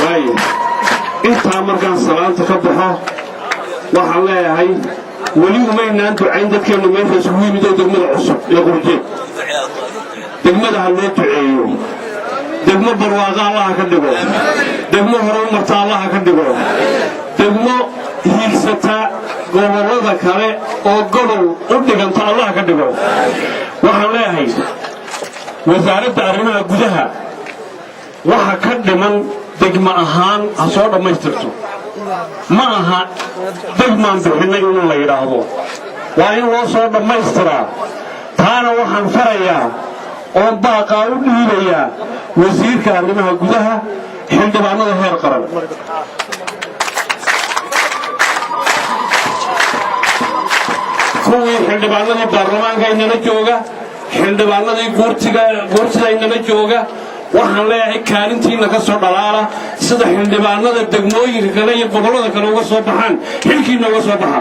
waayo intaa markaan salaanta ka baxo waxaan leeyahay weli umaynaan ducayn dadkeennu meesha isugu yimid oo degmada cusub ee qurjeed degmada ha loo duceeyo degmo barwaaqa allaha ka dhigo degmo hore u marta allaha ka dhigo degmo hiigsata gobollada kale oo gobol u dhiganta allaha ka dhigo waxaan leeyahay wasaaradda arrimaha gudaha waxa ka dhiman degmo ahaan ha soo dhammaystirto ma aha degmaan bixinay in la yidhaahdo waa in loo soo dhammaystiraa taana waxaan farayaa oon baaqaa u dhiibayaa wasiirka arrimaha gudaha xildhibaanada heer qaran kuwii xildhibaanadii baarlamaanka inala jooga xildhibaanadii guurtida inala jooga waxaan leeyahay kaalintiina ka soo dhalaala sida xildhibaanada degmooyinka kale iyo gobollada kale uga soo baxaan xilkiina uga soo baxa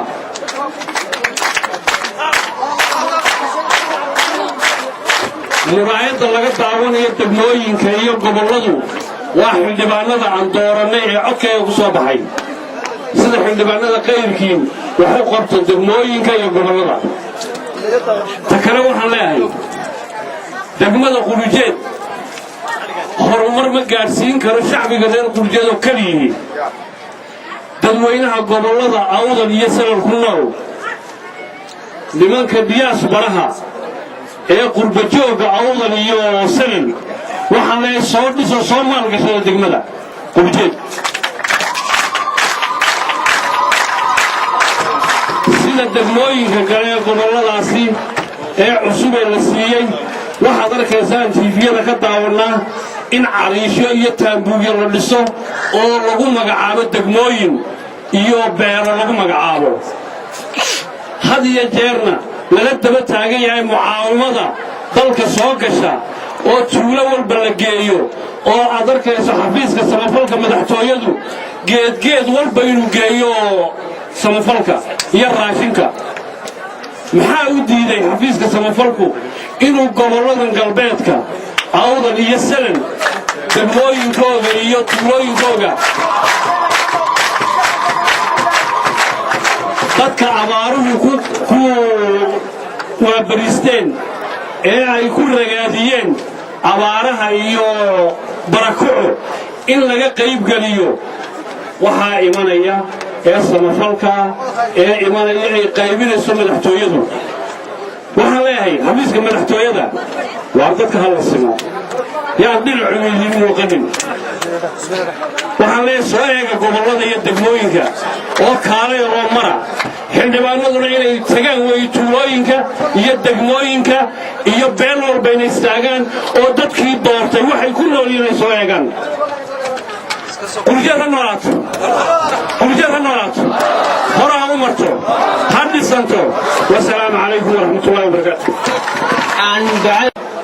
muraayadda laga daawanayo degmooyinka iyo gobolladu waa xildhibaanada aan doorannay ee codkayga ku soo baxay sida xildhibaanada qayrkiin waxu qabto degmooyinka iyo gobollada ta kale waxaan leeyahay degmada qulujeed horumar ma gaadhsiin karo shacbiga reer qurjeed oo keliyihi dadweynaha gobollada awdal iyo salal ku nool nimanka biyaas baraha ee qurbajooga awdal iyo salal waxaan leeyahay soo dhiso soo maalgashada degmada qurjeed sida degmooyinka kale ee gobolladaasi ee cusub ee la siiyey waxaad arkaysaan tiifiyada ka daawannaa in cariisho iyo taambuugyo la dhiso oo lagu magacaabo degmooyin iyo beero lagu magacaabo had iyo jeerna lala daba taagan yahay mucaawimada dalka soo gasha oo tuulo walba la geeyo oo aad arkayso xafiiska samafalka madaxtooyadu geedgeed walba inuu geeyo samafalka iyo raashinka maxaa u diiday xafiiska samafalku inuu gobolladan galbeedka awdal iyo salal degmooyinkooga iyo tuulooyinkooga dadka abaaruhu ku waabariisteen ee ay ku ragaadiyeen abaaraha iyo barakucu in laga qaybgeliyo waxaa imanaya ee samafalka ee imanaya ay qaybinayso madaxtooyadu waxaan leeyahay xafiiska madaxtooyada waa dadka hala simo yaan dhinacu idin muuqanin waxaan leeyahay soo eega gobollada iyo degmooyinka oo kaalay oo mara xildhibaanaduna inay tagaan weeye tuulooyinka iyo degmooyinka iyo beel walba inay istaagaan oo dadkii doortay waxay ku nool inay soo eegaan qurjeed ha noolaato hore ha u marto ha dhisanto wasalaamu calaykum waraxmatullahi wabarakaatu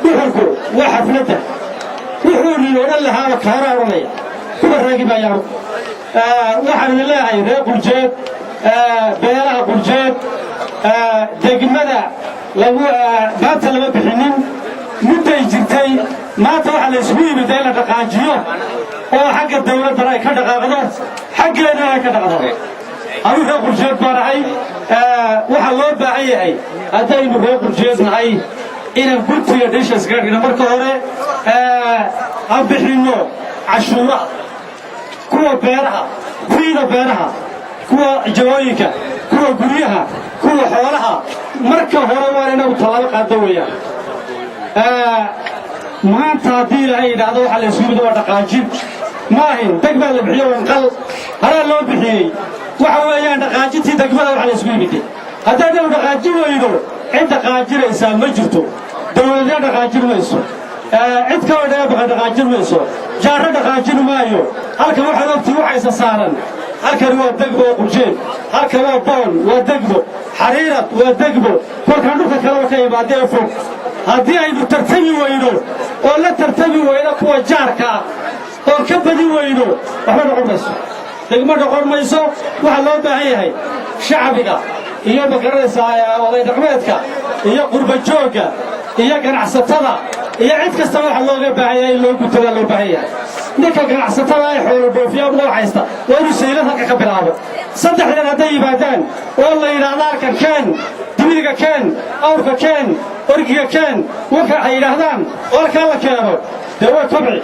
duxurku waa xafladda wuxuu nin odhan lahaaba kaaraa odhanaya kuwa raagi maayaa waxaan idin leeyahay reer qurjeed beelaha qurjeed degmada maanta lama bixinin mudday jirtay maanta waxaa la isugu yimid in la dhaqaajiyo oo xagga dawladdana ay ka dhaqaaqdo xaggeedana ay ka dhaqdo anuu reer qurjeed baan ahay waxaa loo baahan yahay haddaynu reer qurjeed nahay inaan gurtiga dhisha iskaga dhigno marka hore aan bixinno cashuuraha kuwa beeraha fiida beeraha kuwa jawooyinka kuwa guryaha kuwa xoolaha marka hore waa inagu tallaabo qaado weeyaan maanta haddii ilaahay yidhaahdo waxaa la isugu yimid waa dhaqaajin ma ahin deg baa la bixiyo wanqal haraa loo bixiyey waxa weeyaan dhaqaajintii degmada waxaa la isugu yimid haddaadau dhaqaajin weydo cid dhaqaajinaysaa ma jirto dawladna dhaqaajin mayso cid kaloo dheebaqa dhaqaajin mayso jaarro dhaqaajin maayo halkan waxaad ogtii waxaysa saaran halkani waa degmo oo qurjeed halkan waa boon waa degmo xariirad waa degmo kolkaan dhulka kaleba ka imaadee fog haddii aynu tartami weyno oo la tartami weyno kuwa jaarka ah oo ka badin weyno waxba noqon mayso degmo noqon mayso waxaa loo baahan yahay shacbiga iyo magaranaysaa oday dhaqmeedka iyo qurba joogga iyo ganacsatada iyo cid kasta waxa looga baahan yahay in loo gutada loo baahan yahay ninka ganacsatada ay xoolo dhoofiya uga haysta waa inuu saylad halka ka bilaabo saddexdan hadday yimaadaan oo la yidhaahdo halkan keen dibiriga keen awrka keen orgiga keen marka ay yidhaahdaan oo halkaa la keeno dee way kobci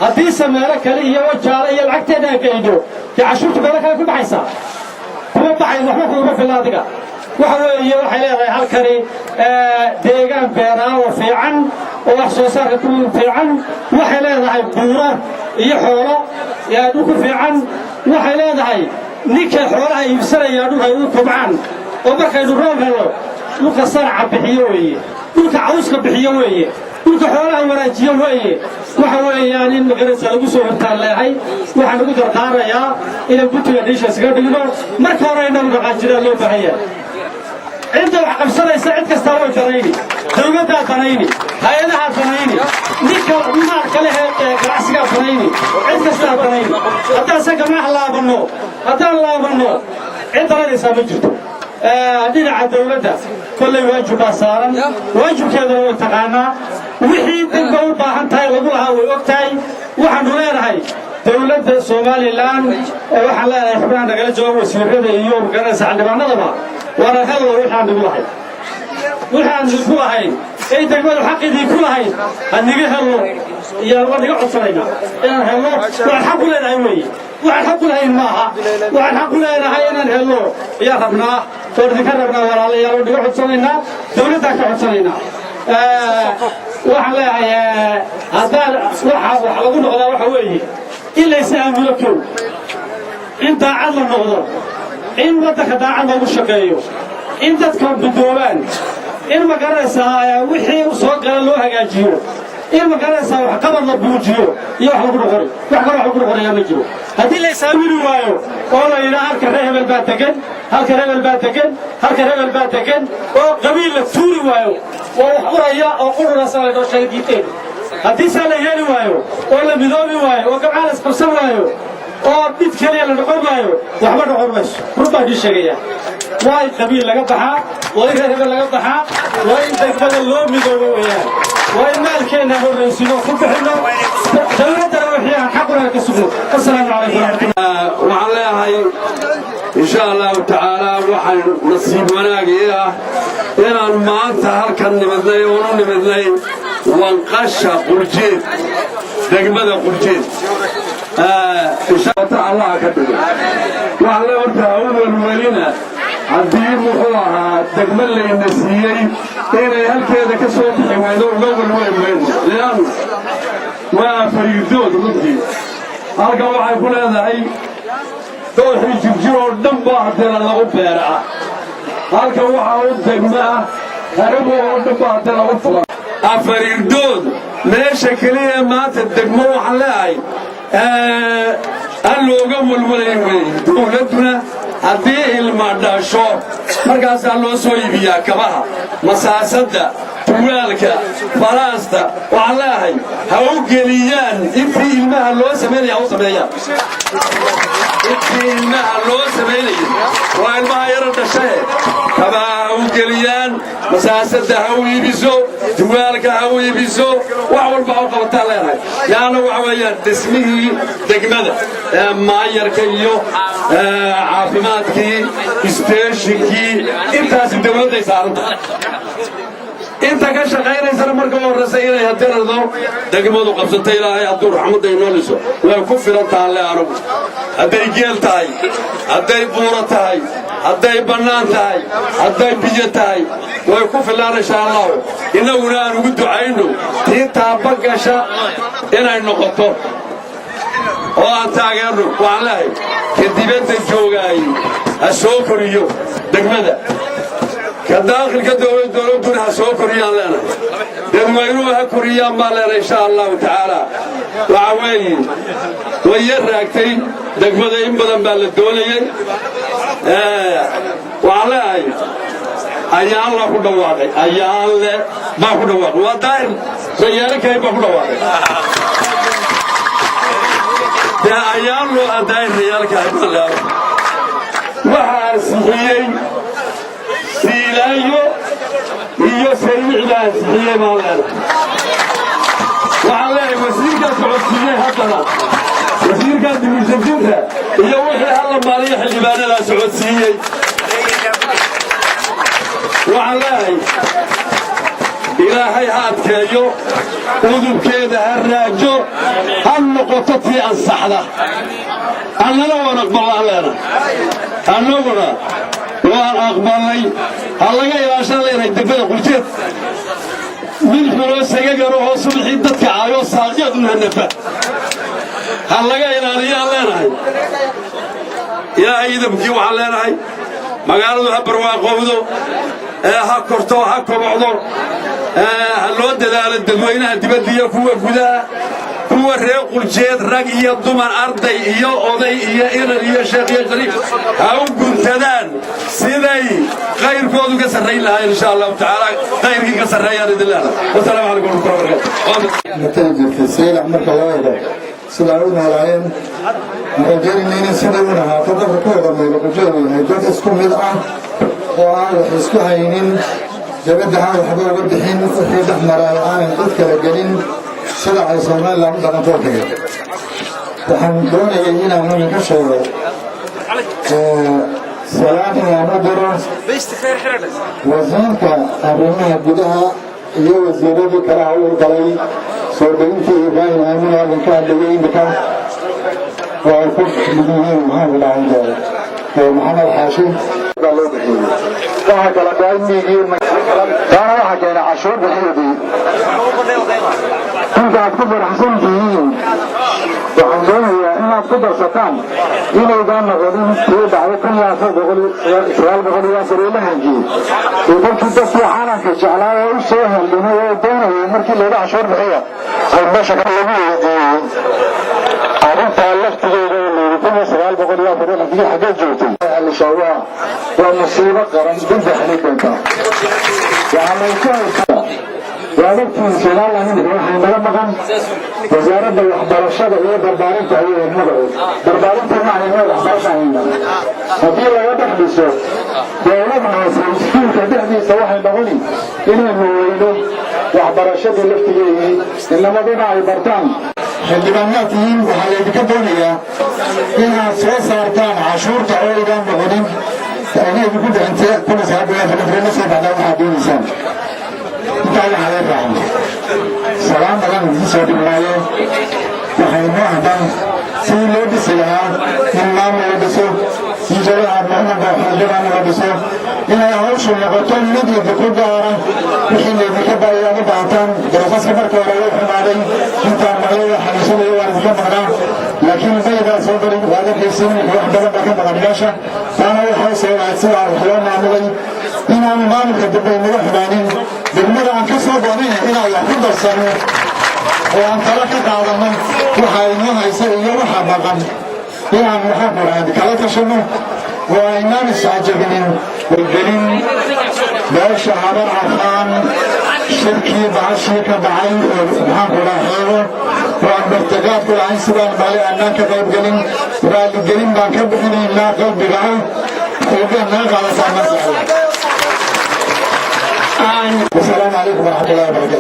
haddii sameelo kale iyo wajaale iyo lacagteeda ay geydo dee cashuurta meelo kale ku baxaysaa kuma baxayn waxba kuuga filla adiga waxa weeye waxay leedahay halkani deegaan beeraa oo fiican oo wax soo saarka ku fiican waxay leedahay buuro iyo xoolo dhulku fiican waxay leedahay ninka xoolaha iibsanaya dhulka ay u kobcaan oo markaynu roob helo dhulka saraca bixiyo weeye dhulka cawska bixiyo weeye dhulka xoolaha wanaajiyo weeye waxa weeyaan in magarasa lagu soo hortaan leehay waxaan ugu dardaarayaa inaan gutiga dhiisha iskaga dhigno marka hore inaan dhaqaajiraan loo baahan yahay عند وحقبسنا يساعد كستاوي تريني دولتها تريني هيئتها تريني نيكا ما كله راسك تريني عند كستاوي تريني حتى سكر ما الله بنو حتى الله بنو عند رأي سامجته دين على دولتها كل واجب صارا واجب كذا وتقانا وحيد الجو باهن تاي وضوها ووقتاي وحن غير هاي دولة الصومالي الآن وحلا يحبنا نقل جواب وسيرة يوم كنا سعدنا نضبا وأنا هلا وحنا نقولها وحنا نقولها أي تقبل حق دي كلها النجى هلا يا رب يقعد صلينا أنا هلا والحق لنا أيوي والحق لنا معها والحق لنا هاي أنا هلا يا ربنا فرد كربنا ولا يا رب يقعد صلينا دولتك يقعد صلينا وحلا هذا وحلا نقول وحوي إلا يسأل لكم أنت عدل النقطة إن بدك داعنا وشقيه إن تذكر بالدولان إن ما قرأسها وحي وصوت قال له هجاجيو إن ما قرأسها وحكم الله بوجيو يحلو بالغري وحكم بالغري يا مجيو هذه اللي يسألون وايو والله إلى هالك رهب الباتكن هالك رهب الباتكن هالك رهب الباتكن وقبيلة توري وايو وحوريا أقول رسالة دو شهيدين هذه سنة يلي وايو ولا بدومي وايو وكمان اسقسم وايو oo mid kaliya la noqon maayo waxba noqon mayso ruuba di sheegaya way qabiil laga baxaa way reer laga baxaa way degmada loo midoobo weeyaan way maalkeena horeysiino ku bixino dawladda waxay xaqna ka sugo assalaamu calaykum waxaan leeyahay insha Allah taala waxaan nasiib wanaagaya inaan maanta halkan nimidnay oo nimidnay wanqasha qurjeed degmada qurjeed إن شاء الله كتب وعلى ورثة أول ولينا عديم وحوها تكمل لي النسيين إن هالكذا كسوت حوالور لول وين لأنه ما فريدود ضدي أرجع واحد يقول هذا أي دور يجيب جرور دم بعض الله بارعة أرجع واحد تجمع هربوا دم بعض الله أفريدود ليش كليه ما تدموا على اللوغا والولين دولتنا هذه المداشو مركز الله سويبيا كبها مساسدة توالك فراستا والله هاو قليان إنتي الماء الله سميني أو سميني إنتي الماء الله سميني والماء يرد الشيء كبها هاو قليان مساسدة هاو يبسو توالك هاو يبسو وعول بعض قوتها يعني وعويا تسميه دقمدة ما يركيو عافماتكي استيشنكي انت هاسم دولة يسارد انت كشغير يسار مركب ورسائل يهدرنو دقمدو قبضتي لها عبد الرحمن دينوليسو ويكفر تعالى عرب هدي جيل تاي هدي بورة تاي هدي بنان تاي هدي بيجة تاي ويكفر لها إن شاء الله إنه لا نقول عينه تيتا بقشة إنا النقطة وأنت أجرب وعلاه كديبت الجوجاي السوكريو دقمدة كداخل كدولة دونها سوكريان لنا لما يروها كوريان ما لنا إن شاء الله تعالى وعوين ويركتي دقمدة إنبضن بالدولة وعلاه أيان الله كل واقع أيان الله ما كل واقع ودائم سيارك هي ما كل واقع يا أيام لو أداي ريالك هاي الله وحاسبين سيلايو سيد عباس هي مولانا وعلى وزير كان سعودية هذا وزير كان بمسجدها هي وحي هلا مالية حلبان لا سعودية وعلى إلهي هاتكيو وذب كيدا هالراجو هالنقطتي الصحلة أنا ونقبل علينا أنا وأقبل لي الله يا شاء الله يدبر قلت من فلوس يجروا صبحي دتك عايو ساقيد من النفا الله يا الله يا عيد بكي وعلينا ما قالوا هبروا قومدو ها كرتو ها كبعضو هالود دال الدوينة دبدية كوا كذا كوا ريق الجيد رجية ضمن أرضي إياه أضي إياه إيران إياه شيخ شريف أو جنتدان سيدي غير كودو كسرين لها إن شاء الله تعالى غير كسرين يا رجال الله والسلام عليكم ورحمة الله وبركاته. نتائج في السيل عمرك الله يبارك. سلامون عليهم. رجال مين سلامونها تقدر كذا من الرجال هيدا اسكم الآن وعلى اسكو هينين جبد هذا حبوا ودحين وحيد أحمر الآن تذكر الجنين سلع على صومال لا مدة نطوكه. وحن دون يجينا من كشور. سلامنا مدرة. بيستخير حرلة. وزنك أبونا بدها يوزيري كراهو القلي صوبين في إبراهيم أمينة من كان لوين بكم ويكون بدونه محمد عند محمد حاشم قالوا بحين فهك لقائني يجيون كان واحد يعني عشور بحيدي كنت أكبر حسن جيين وحنزوني إنها أكبر ستان إنه يدان مغرين يدعى كل ياسر سؤال بغلي ياسر إلا هنجي يقول كنت في حالا كشعلاء ويسوها اللي هو يدونه ويمركي اللي عشور بحية والباشا كان لبيه عرفت ألفت جيدين كل سؤال بغلي ياسر إلا هنجي حاجات جوتي اللي شواه ومصيبة قرن ضد حليك انت وعملتها وعرفتهم سلالة من روحي ملمغا وزارة الحضارة هي بربارين تعوية المدعو بربارين تمعني هو الحضارة هنا فبيلا يبحبسوا دولتنا وسيسكين كبحبسوا وحي بغني إنه موينه وحضارة اللي افتجيه إنما بنا عبرتان xildhibaanaadkiin waxaa laydinka doonayaa inaad soo saartaan cashuurta ooydan noqonin ageedu ku bixintee kuna saabaaafrena soo baxdaa waxaad doonaysaan intaa waxaa lee raacan salaam badan idin soo dhigmaayo waxay noo haddan sidii loo dhisi lahaa in maamul la dhiso injadaha muxumanka xildhibaan la dhiso inay hawshu noqoto mid iyo diko gaara wixii laydinka baayaad u baahataan doofaska marka hore wuu xumaaday intaan maqlada xaliisanayo waan idinka maqnaa laakiin baygaa soo bari waad arkaysiin wax badan baa ka maqan meesha taana waxay soonahayd sidaa wax loo maamulay inaanu maamulka dambe naga xumaanin degmada aan ka soo goonayna inaan wax ku darsano oo aan tala ka qaadano waxa inoo haysa iyo waxa maqan inaan waxaa qoraan kala tashano oo aynaan iscajabinin wargelin beesha habar carfaan shirkii bacashii ka dhacay oo maxaan ku raaxeeyo oo aan martagaad ku lahayn sidaan male annaan ka qaybgelin raalligelin baan ka bixinaynaa qalbiga ah ogaan naga qaadataa masala wasalaamu calaykum waraxmatullahi wabarakatu